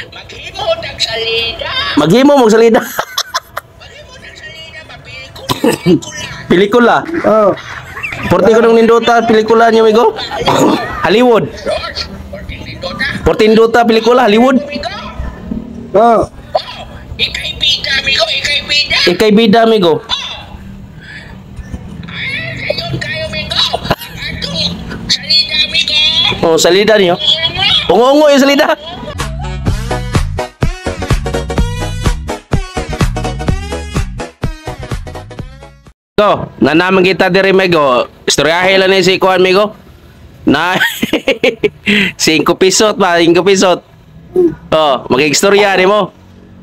Maghimo tag salida. Maghimo mong salida. Maghimo tag salida ba pelikula. Pelikula. Oh. Porti ko nung ninduta pelikula niyo migo. Hollywood. George, porting lindota. Porti ninduta pelikula Hollywood. Amigo. Oh. Oh, ikay bida amigo, ikay bida. Ikay bida migo. Ay, sayon kayo amigo. Atong salida amigo. Oh, salida niyo. Oo. Ungo-ungo yung salida. So, na naman kita diri migo. Istoryahe lang ni si Kuan migo. Na 5 pisot ba, 5 pisot. Oh, mag-istorya di mo.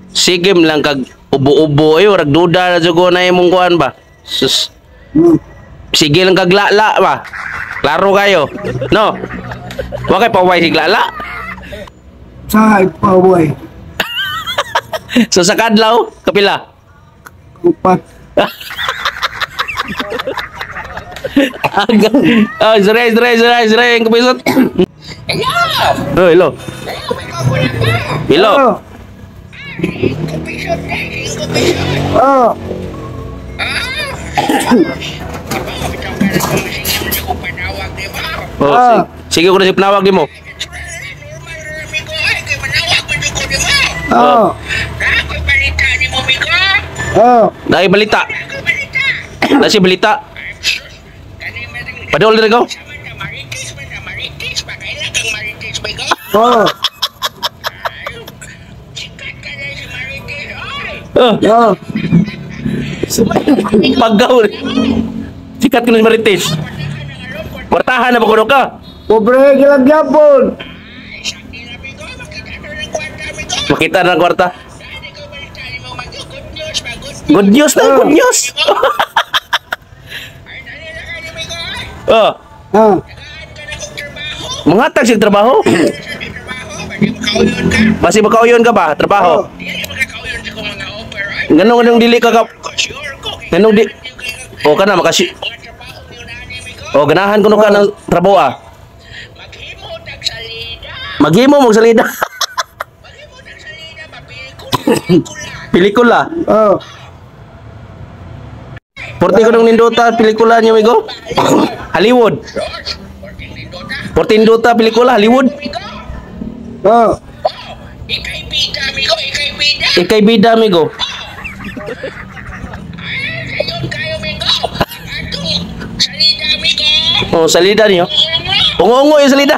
Sige lang kag ubo-ubo ay warag duda na jugo na imong kuan ba. Sus. Sige lang kag lala ba. Klaro kayo. No. Wa kay paway sig lala. Sa ipaway. So sa kadlaw, kapila. Upat. Oh, zray, ang kapisot. Hello. Oh, hello. Hello. Oh. Kupisot na, kupisot. Oh. Bitaw ka na kung sige mo ko panawag di ba? Oh, Ah. sige ko na si panawag di mo. Normal rin amigo ay kay manawag ko di ba? Oh. Ako'y balita ni mo amigo. Oh. Dai balita. Ako'y balita. Na si balita. Kani man Padol diri ko. sama na maritis ba kailan kang maritis amigo? Oh. Sikat ka na si maritis ay. Oh, Oh. paggaw. Sikat ko na si Marites. Kwartahan na ba kuno ka? Pobre gilang gyapon. Ay, sakti na amigo, makita na ng kwarta amigo. Makita na ang kwarta. Dahil ko balita ni mo amigo, good news ba, good news. Good news na, good news. Ay, nalila ka ni amigo ay. Oh, Ah. Nagaan ka na kong trabaho. manghatag sig trabaho. Sa trabaho, pwede makauyon ka. Basi makauyon ka ba trabaho? Hindi makakauyon sa kong mga offer ay. Ganong dili ka ka. Sure ko. Ganong di. O kana makasi. Mga trabaho niyo na ni amigo. O ganahan kuno ka ng trabaho ah. Maghimo tag salida. Maghimo mong salida. Maghimo tag salida ba, pelikula. Pelikula. Oh. Porti ko nung ninduta pelikula niyo migo. Hollywood. George, working lindota. Porti ninduta pelikula Hollywood. Amigo. Oh. Oh, ikay bida amigo, ikay bida. Ikay bida migo. Ay, sayon kayo amigo. Atong salida amigo. O salida niyo. Oo. Ungo-ungo yung salida.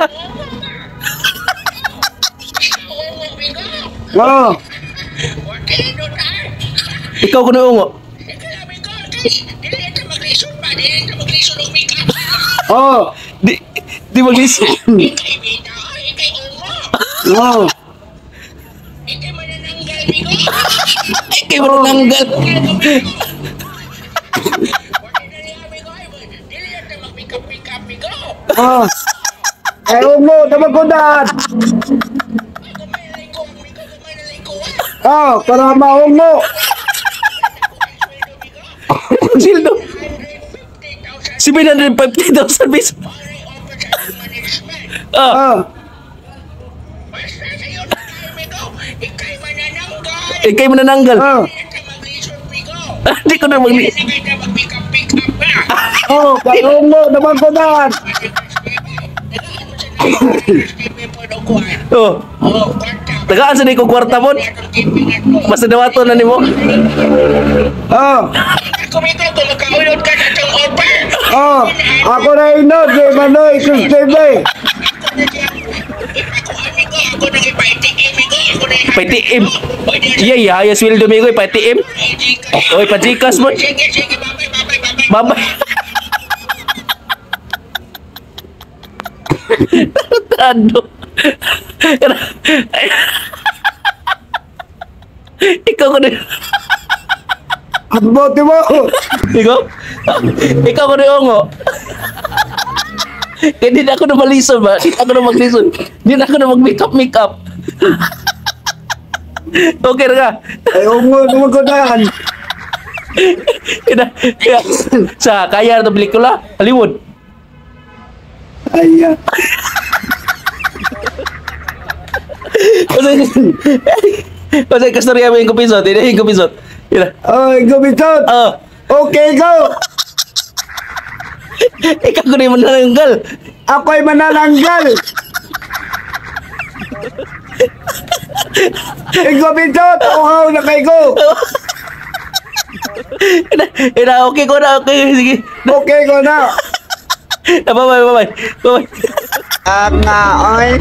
Oo, amigo. Oh. Working lindota. Ikaw kuno ungo. Ikaw amigo, dili ito maglisod ba? Dili ito maglisod ng makeup. Oh. Di maglis. Ikay bida, ikay ungo. Oh. Ikay manananggal amigo. Ikay mo nanggal. Oh. Ay ungo damagodan. Oh, para maungo. Sildo. 750,000 pesos. Ah, Oh. ikay mo nananggal. Oh. Di ko na magli. Oh, kay ungo damagodan. Oh, tagaan sa di ko kwarta mo. Basta dawato na nimo. Oh. Oh, ako na inod kay Manoy Kristebe. PTM. Iya iya, ya sweldo mi ko PTM. Oy, pajikas mo. Sige, sige, bye-bye. Babay. Tado. Ikaw ko na. Abot mo. Ikaw? Ikaw ko na ongo. Kaya di na ako na malison ba? Di na ako na maglison. Di na ako na mag-make up. Okay na ka? Ay ungo damagodan. Sa kaya na pelikula, Hollywood. Ay. Pasay kastorya mo yung kupisot. Hindi yung kupisot. Yun na. Oh, gubitot. Oh. Okay ko. Ikaw ko na yung manananggal. Ako'y manananggal. Gubitot. Uhaw na kay ko. Okay ko na. Okay. Sige. Okay ko na. Bye-bye. Bye-bye. Bye-bye. Ang nga, oy.